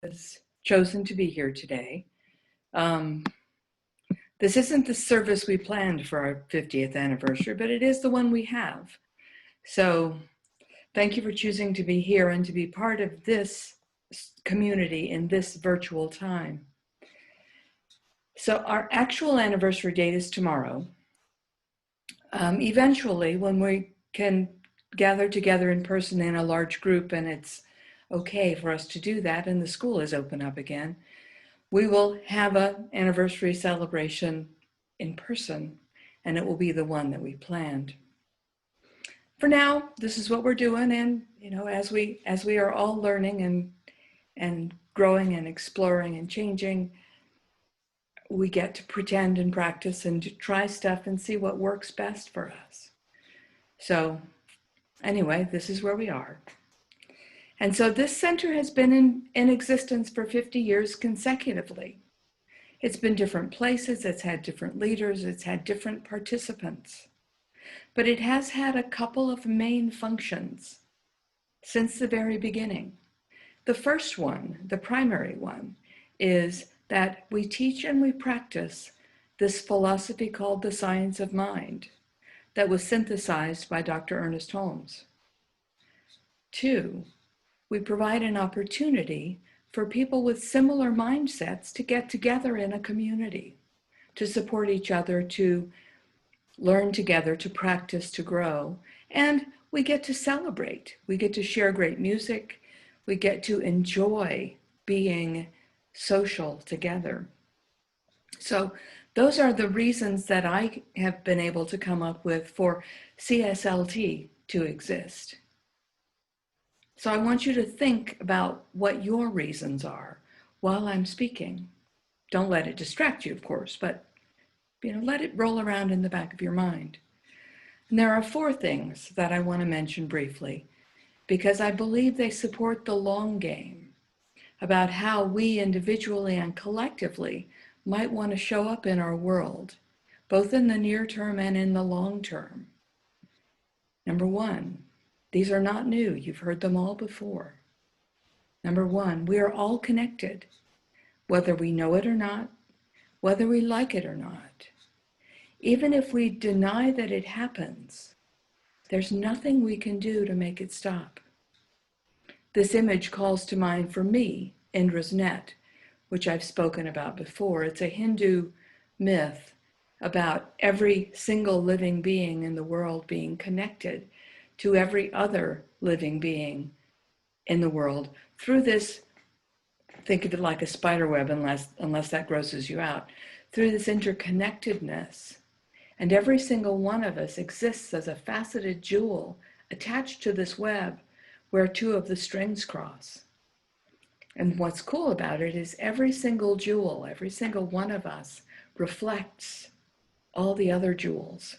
has chosen to be here today. This isn't the service we planned for our 50th anniversary, but it is the one we have. So thank you for choosing to be here and to be part of this community in this virtual time. So our actual anniversary date is tomorrow. Eventually, when we can gather together in person in a large group and it's okay for us to do that and the school is open up again, we will have an anniversary celebration in person, and it will be the one that we planned. For now, this is what we're doing, and as we are all learning and growing and exploring and changing, we get to pretend and practice and to try stuff and see what works best for us. So anyway, this is where we are. And so this center has been in existence for 50 years consecutively. It's been different places, it's had different leaders, it's had different participants. But it has had a couple of main functions since the very beginning. The first one, the primary one, is that we teach and we practice this philosophy called the science of mind that was synthesized by Dr. Ernest Holmes. 2, we provide an opportunity for people with similar mindsets to get together in a community, to support each other, to learn together, to practice, to grow. And we get to celebrate. We get to share great music. We get to enjoy being social together. So those are the reasons that I have been able to come up with for CSLT to exist. So I want you to think about what your reasons are while I'm speaking. Don't let it distract you, of course, but let it roll around in the back of your mind. And there are 4 things that I want to mention briefly, because I believe they support the long game about how we individually and collectively might want to show up in our world, both in the near term and in the long term. Number 1, these are not new. You've heard them all before. Number 1, we are all connected, whether we know it or not, whether we like it or not. Even if we deny that it happens, there's nothing we can do to make it stop. This image calls to mind for me Indra's net, which I've spoken about before. It's a Hindu myth about every single living being in the world being connected to every other living being in the world through this, think of it like a spider web, unless that grosses you out, through this interconnectedness. And every single one of us exists as a faceted jewel attached to this web where 2 of the strings cross. And what's cool about it is every single jewel, every single one of us reflects all the other jewels.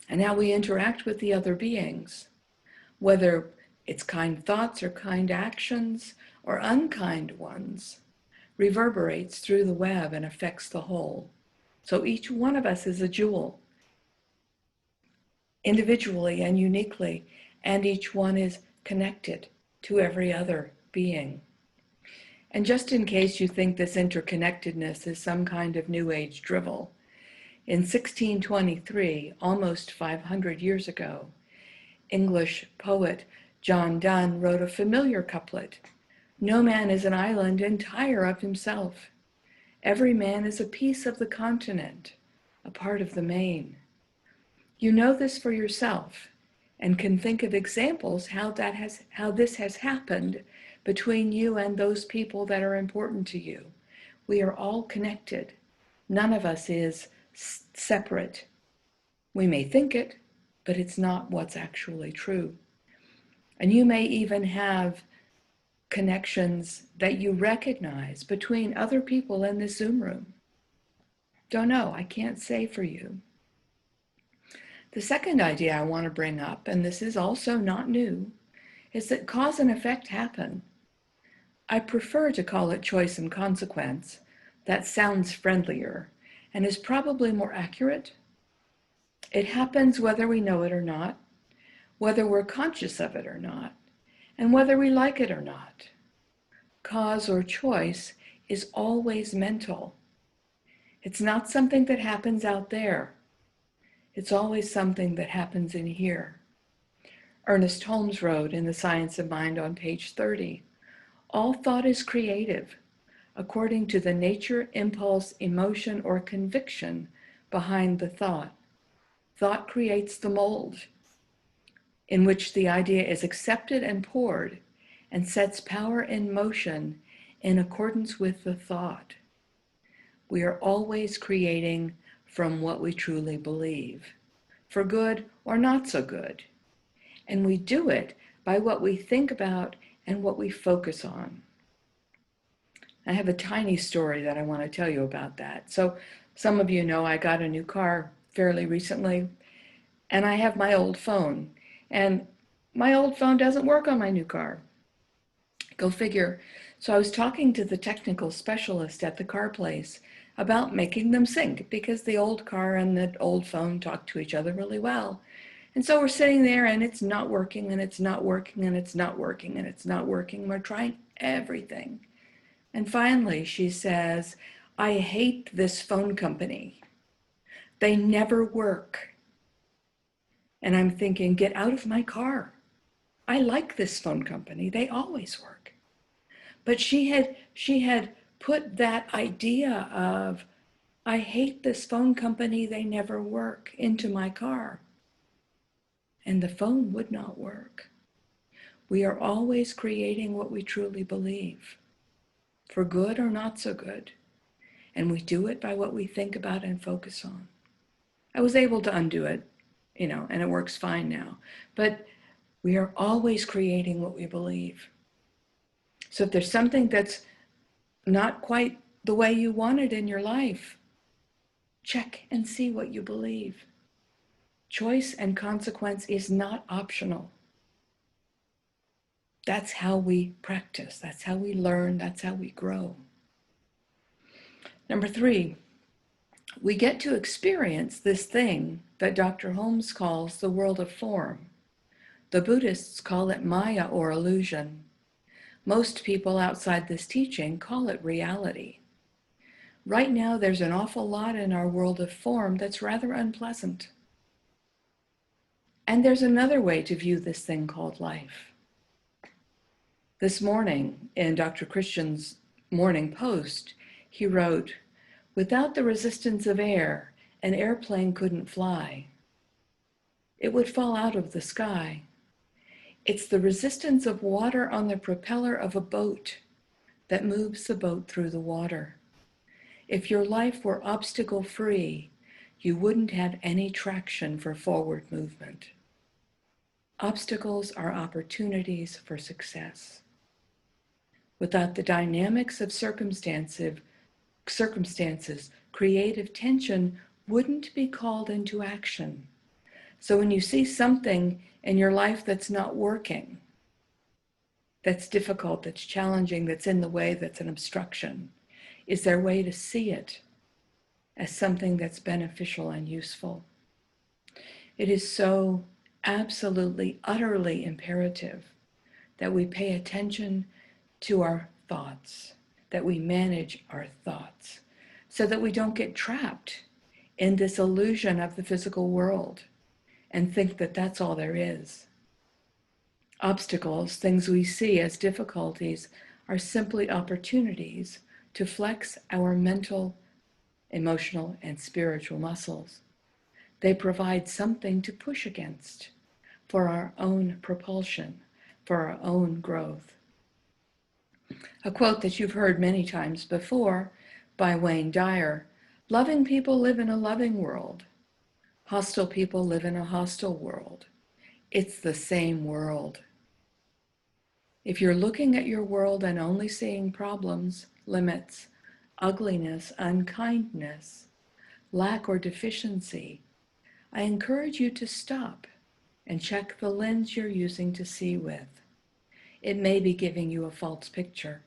And how we interact with the other beings, whether it's kind thoughts or kind actions or unkind ones, reverberates through the web and affects the whole. So each one of us is a jewel, individually and uniquely, and each one is connected to every other being. And just in case you think this interconnectedness is some kind of New Age drivel, in 1623, almost 500 years ago, English poet John Donne wrote a familiar couplet. No man is an island entire of himself. Every man is a piece of the continent, a part of the main. You know this for yourself and can think of examples how this has happened between you and those people that are important to you. We are all connected. None of us is separate. We may think it, but it's not what's actually true. And you may even have connections that you recognize between other people in this Zoom room. Don't know, I can't say for you. The second idea I want to bring up, and this is also not new, is that cause and effect happen. I prefer to call it choice and consequence. That sounds friendlier and is probably more accurate. It happens whether we know it or not, whether we're conscious of it or not, and whether we like it or not. cause, or choice is always mental. It's not something that happens out there. It's always something that happens in here. Ernest Holmes wrote in The Science of Mind on page 30, all thought is creative, according to the nature, impulse, emotion, or conviction behind the thought. Thought creates the mold in which the idea is accepted and poured and sets power in motion in accordance with the thought. We are always creating from what we truly believe, for good or not so good. And we do it by what we think about and what we focus on. I have a tiny story that I want to tell you about that. So some of you know I got a new car fairly recently, and I have my old phone. And my old phone doesn't work on my new car. Go figure. So I was talking to the technical specialist at the car place about making them sync, because the old car and the old phone talk to each other really well. And so we're sitting there and it's not working and it's not working and it's not working and it's not working. We're trying everything. And finally she says, I hate this phone company. They never work. And I'm thinking, get out of my car. I like this phone company. They always work. But she had put that idea of, I hate this phone company, they never work, into my car. And the phone would not work. We are always creating what we truly believe, for good or not so good. And we do it by what we think about and focus on. I was able to undo it, and it works fine now. But we are always creating what we believe. So if there's something that's not quite the way you want it in your life, check and see what you believe. Choice and consequence is not optional. That's how we practice. That's how we learn. That's how we grow. Number 3, we get to experience this thing that Dr. Holmes calls the world of form. The Buddhists call it Maya, or illusion. Most people outside this teaching call it reality. Right now, there's an awful lot in our world of form that's rather unpleasant. And there's another way to view this thing called life. This morning, in Dr. Christian's Morning Post, he wrote, without the resistance of air, an airplane couldn't fly. It would fall out of the sky. It's the resistance of water on the propeller of a boat that moves the boat through the water. If your life were obstacle-free, you wouldn't have any traction for forward movement. Obstacles are opportunities for success. Without the dynamics of circumstances, creative tension wouldn't be called into action. So when you see something in your life that's not working, that's difficult, that's challenging, that's in the way, that's an obstruction, is there a way to see it as something that's beneficial and useful? It is so absolutely, utterly imperative that we pay attention to our thoughts, that we manage our thoughts, so that we don't get trapped in this illusion of the physical world and think that that's all there is. Obstacles, things we see as difficulties, are simply opportunities to flex our mental, emotional, and spiritual muscles. They provide something to push against for our own propulsion, for our own growth. A quote that you've heard many times before by Wayne Dyer, loving people live in a loving world. Hostile people live in a hostile world. It's the same world. If you're looking at your world and only seeing problems, limits, ugliness, unkindness, lack or deficiency, I encourage you to stop and check the lens you're using to see with. It may be giving you a false picture.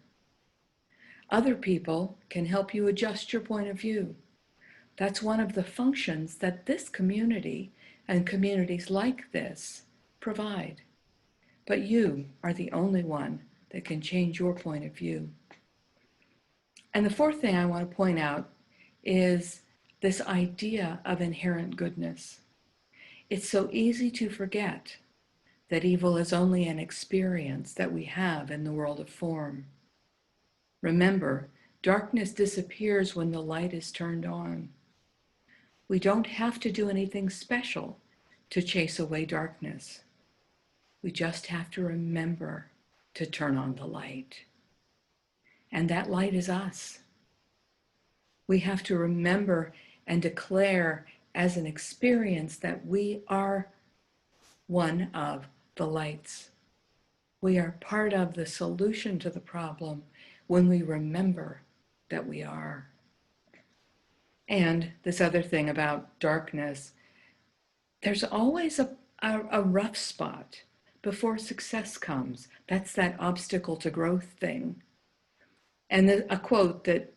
Other people can help you adjust your point of view. That's one of the functions that this community and communities like this provide. But you are the only one that can change your point of view. And the fourth thing I want to point out is this idea of inherent goodness. It's so easy to forget that evil is only an experience that we have in the world of form. Remember, darkness disappears when the light is turned on. We don't have to do anything special to chase away darkness. We just have to remember to turn on the light. And that light is us. We have to remember and declare as an experience that we are one of the lights. We are part of the solution to the problem when we remember that we are. And this other thing about darkness, there's always a rough spot before success comes. That's that obstacle to growth thing. And a quote that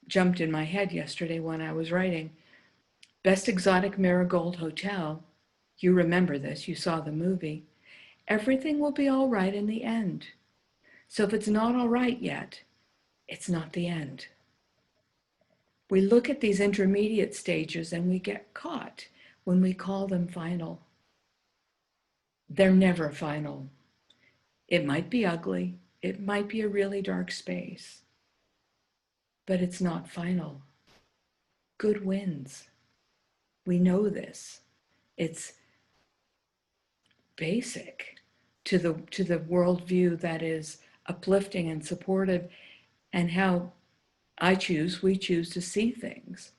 jumped in my head yesterday when I was writing, Best Exotic Marigold Hotel, you remember this, you saw the movie, everything will be all right in the end. So if it's not all right yet, it's not the end. We look at these intermediate stages and we get caught when we call them final. They're never final. It might be ugly. It might be a really dark space. But it's not final. Good wins. We know this. It's basic to the worldview that is uplifting and supportive, and how we choose to see things.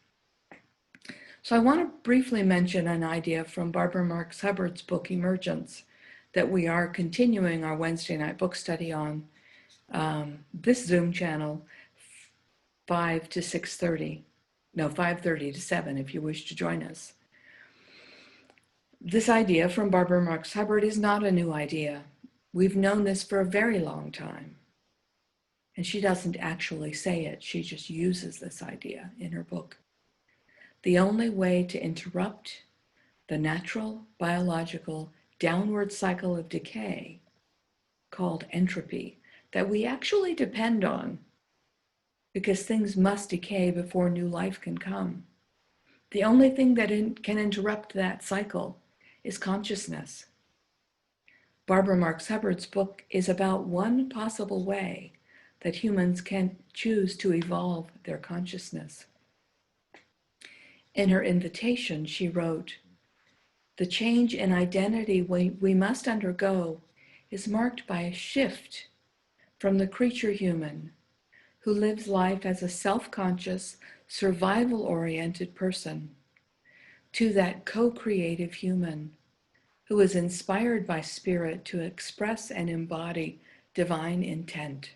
So I want to briefly mention an idea from Barbara Marx Hubbard's book, Emergence, that we are continuing our Wednesday night book study on this Zoom channel, 5 to 6:30. No, 5:30 to 7 if you wish to join us. This idea from Barbara Marx Hubbard is not a new idea. We've known this for a very long time. And she doesn't actually say it. She just uses this idea in her book. The only way to interrupt the natural, biological, downward cycle of decay, called entropy, that we actually depend on, because things must decay before new life can come. The only thing that can interrupt that cycle is consciousness. Barbara Marx Hubbard's book is about one possible way that humans can choose to evolve their consciousness. In her invitation, she wrote, "The change in identity we must undergo is marked by a shift from the creature human who lives life as a self-conscious, survival-oriented person to that co-creative human who is inspired by spirit to express and embody divine intent.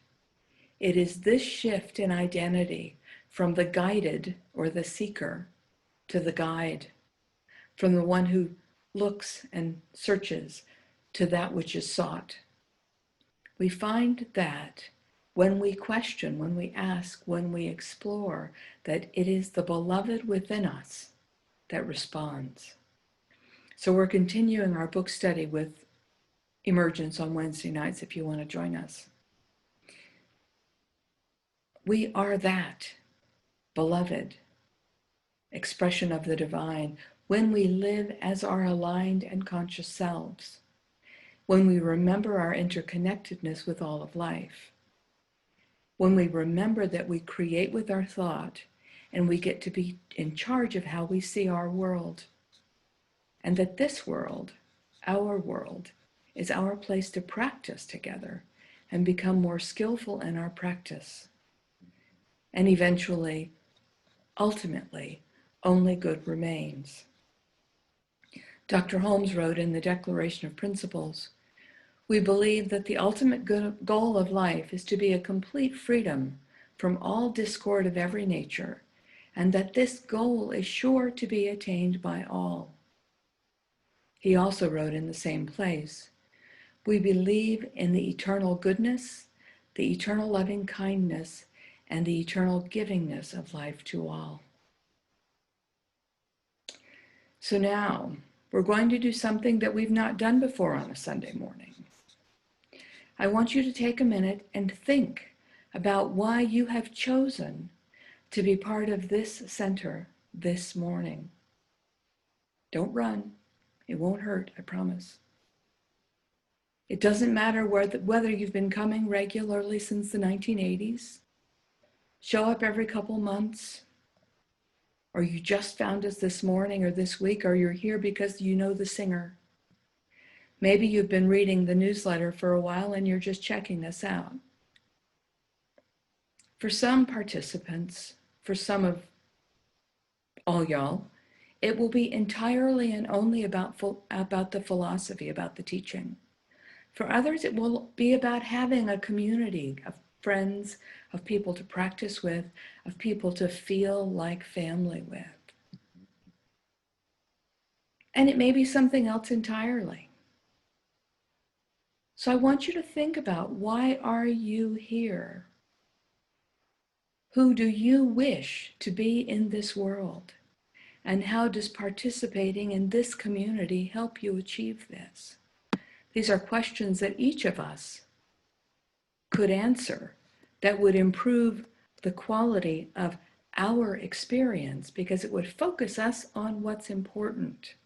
It is this shift in identity from the guided or the seeker to the guide, from the one who looks and searches to that which is sought. We find that when we question, when we ask, when we explore, that it is the beloved within us that responds." So we're continuing our book study with Emergence on Wednesday nights if you want to join us. We are that beloved expression of the divine when we live as our aligned and conscious selves, when we remember our interconnectedness with all of life, when we remember that we create with our thought and we get to be in charge of how we see our world, and that this world, our world, is our place to practice together and become more skillful in our practice. And eventually, ultimately, only good remains. Dr. Holmes wrote in the Declaration of Principles, "We believe that the ultimate goal of life is to be a complete freedom from all discord of every nature, and that this goal is sure to be attained by all." He also wrote in the same place, "We believe in the eternal goodness, the eternal loving kindness, and the eternal givingness of life to all." So now we're going to do something that we've not done before on a Sunday morning. I want you to take a minute and think about why you have chosen to be part of this center this morning. Don't run. It won't hurt, I promise. It doesn't matter whether you've been coming regularly since the 1980s, show up every couple months, or you just found us this morning or this week, or you're here because you know the singer. Maybe you've been reading the newsletter for a while and you're just checking us out. For some participants, for some of all y'all, it will be entirely and only about the philosophy, about the teaching. For others, it will be about having a community of friends, of people to practice with, of people to feel like family with. And it may be something else entirely. So I want you to think about, why are you here? Who do you wish to be in this world? And how does participating in this community help you achieve this? These are questions that each of us could answer that would improve the quality of our experience, because it would focus us on what's important.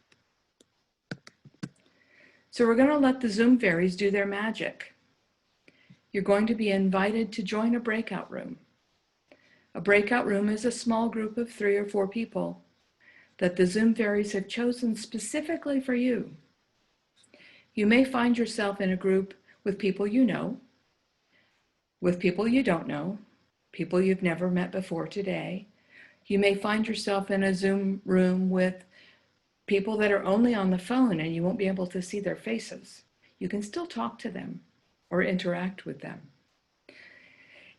So we're going to let the Zoom fairies do their magic. You're going to be invited to join a breakout room. A breakout room is a small group of 3 or 4 people that the Zoom fairies have chosen specifically for you. You may find yourself in a group with people you know, with people you don't know, people you've never met before today. You may find yourself in a Zoom room with people that are only on the phone and you won't be able to see their faces. You can still talk to them or interact with them.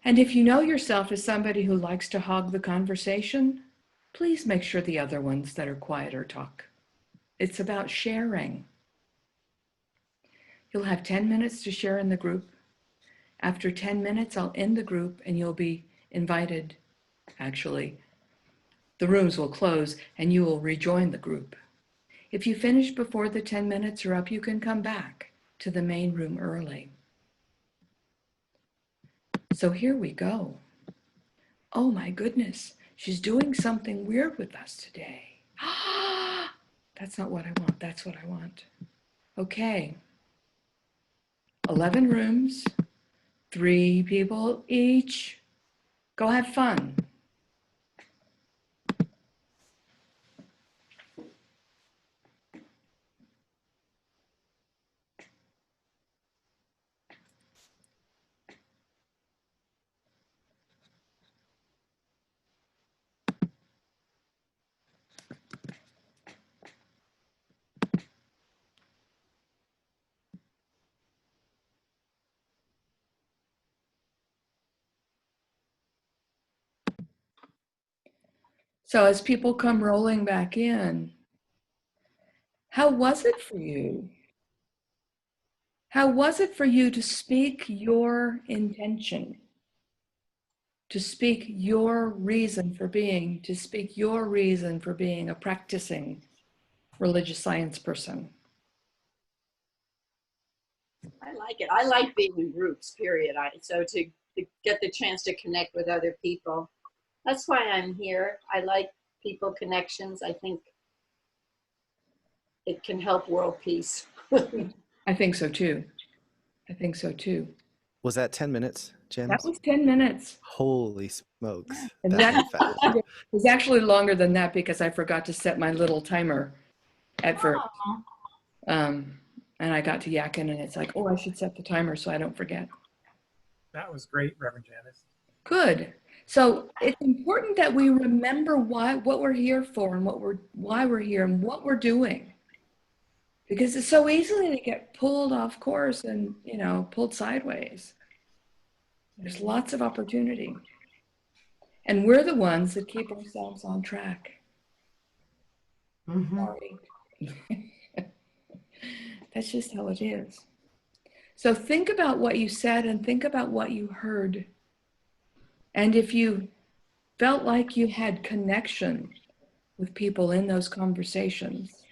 And if you know yourself as somebody who likes to hog the conversation, please make sure the other ones that are quieter talk. It's about sharing. You'll have 10 minutes to share in the group. After 10 minutes, I'll end the group and you'll be invited. Actually, the rooms will close and you will rejoin the group. If you finish before the 10 minutes are up, you can come back to the main room early. So here we go. Oh my goodness, she's doing something weird with us today. That's not what I want, that's what I want. Okay, 11 rooms, 3 people each. Go have fun. So as people come rolling back in, how was it for you? How was it for you to speak your intention? To speak your reason for being, to speak your reason for being a practicing religious science person? I like it. I like being in groups, period. So to get the chance to connect with other people. That's why I'm here. I like people connections. I think it can help world peace. I think so too. I think so too. Was that 10 minutes, Jim? That was 10 minutes. Holy smokes. And That went fast. it was actually longer than that because I forgot to set my little timer at first. And I got to yakking and it's like, oh, I should set the timer so I don't forget. That was great, Reverend Janice. Good. So it's important that we remember what we're here for and why we're here and what we're doing. Because it's so easily to get pulled off course and, pulled sideways. There's lots of opportunity. And we're the ones that keep ourselves on track. Sorry. That's just how it is. So think about what you said and think about what you heard. And if you felt like you had connection with people in those conversations,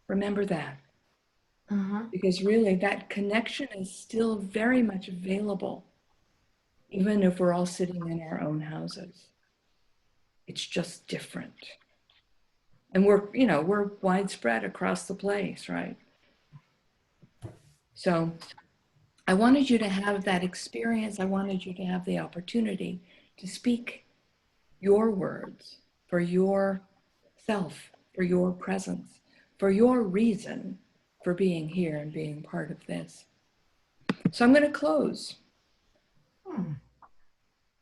remember that. Because really that connection is still very much available, even if we're all sitting in our own houses. It's just different. And we're widespread across the place, right? So I wanted you to have that experience. I wanted you to have the opportunity to speak your words for yourself, for your presence, for your reason for being here and being part of this. So I'm going to close.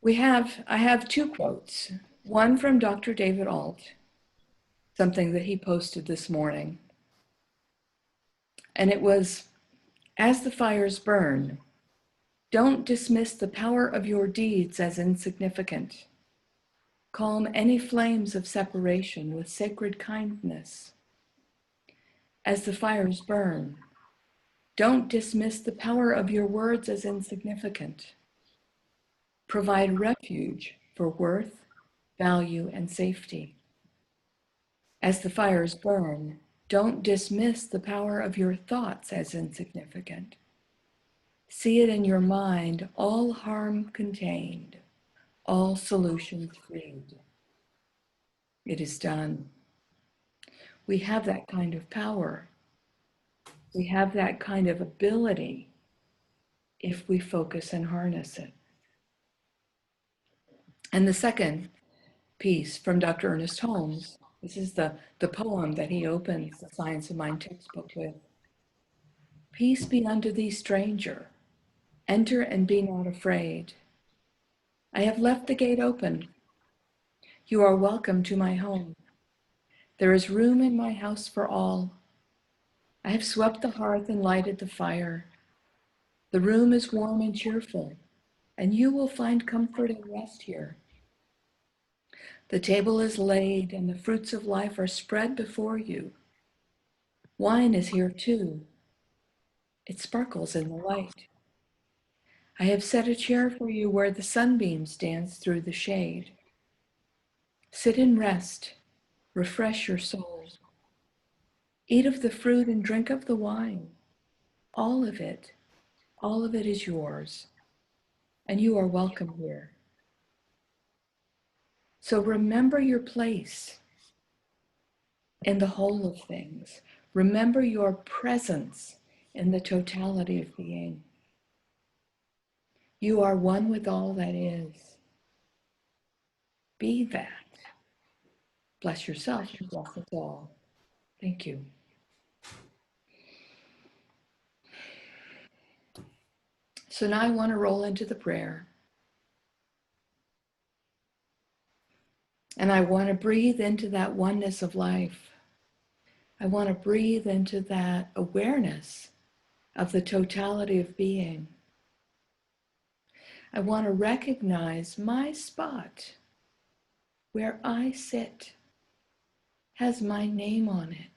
I have two quotes. One from Dr. David Alt, something that he posted this morning. And it was, as the fires burn, don't dismiss the power of your deeds as insignificant. Calm any flames of separation with sacred kindness. As the fires burn, don't dismiss the power of your words as insignificant. Provide refuge for worth, value, and safety. As the fires burn, don't dismiss the power of your thoughts as insignificant. See it in your mind, all harm contained, all solutions freed. It is done. We have that kind of power. We have that kind of ability if we focus and harness it. And the second piece from Dr. Ernest Holmes, this is the poem that he opens the Science of Mind textbook with. Peace be unto thee, stranger. Enter and be not afraid. I have left the gate open. You are welcome to my home. There is room in my house for all. I have swept the hearth and lighted the fire. The room is warm and cheerful, and you will find comfort and rest here. The table is laid, and the fruits of life are spread before you. Wine is here too. It sparkles in the light. I have set a chair for you where the sunbeams dance through the shade. Sit and rest. Refresh your soul. Eat of the fruit and drink of the wine. All of it is yours, and you are welcome here. So remember your place in the whole of things. Remember your presence in the totality of being. You are one with all that is. Be that. Bless yourself and bless us all. Thank you. So now I want to roll into the prayer. And I want to breathe into that oneness of life. I want to breathe into that awareness of the totality of being. I want to recognize my spot where I sit has my name on it.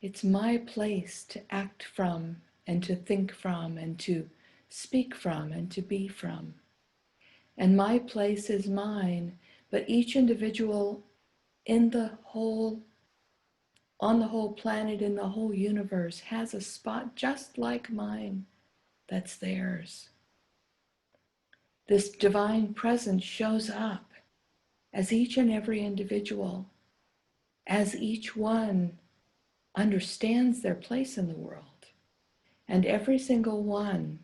It's my place to act from and to think from and to speak from and to be from. And my place is mine, but each individual in the whole, on the whole planet, in the whole universe, has a spot just like mine that's theirs. This divine presence shows up as each and every individual, as each one understands their place in the world. And every single one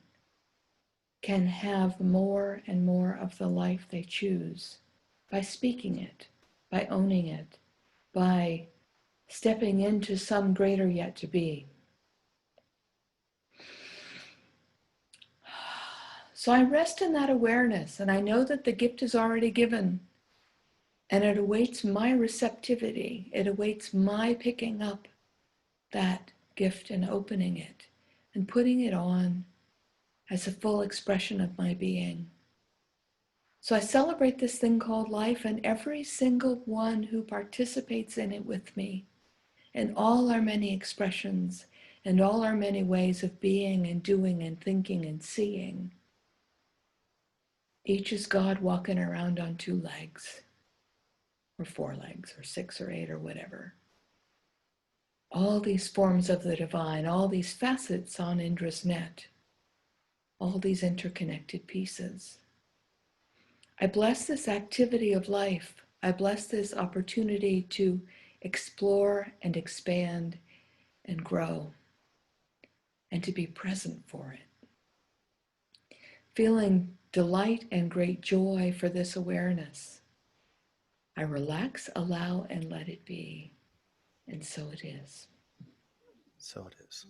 can have more and more of the life they choose by speaking it, by owning it, by stepping into some greater yet to be. So I rest in that awareness, and I know that the gift is already given, and it awaits my receptivity. It awaits my picking up that gift and opening it and putting it on as a full expression of my being. So I celebrate this thing called life and every single one who participates in it with me, in all our many expressions and all our many ways of being and doing and thinking and seeing. Each is God walking around on 2 legs, or 4 legs, or 6 or 8 or whatever. all these forms of the divine, all these facets on Indra's net, all these interconnected pieces. I bless this activity of life. I bless this opportunity to explore and expand and grow and to be present for it. Feeling delight and great joy for this awareness, I relax, allow, and let it be. And so it is. So it is.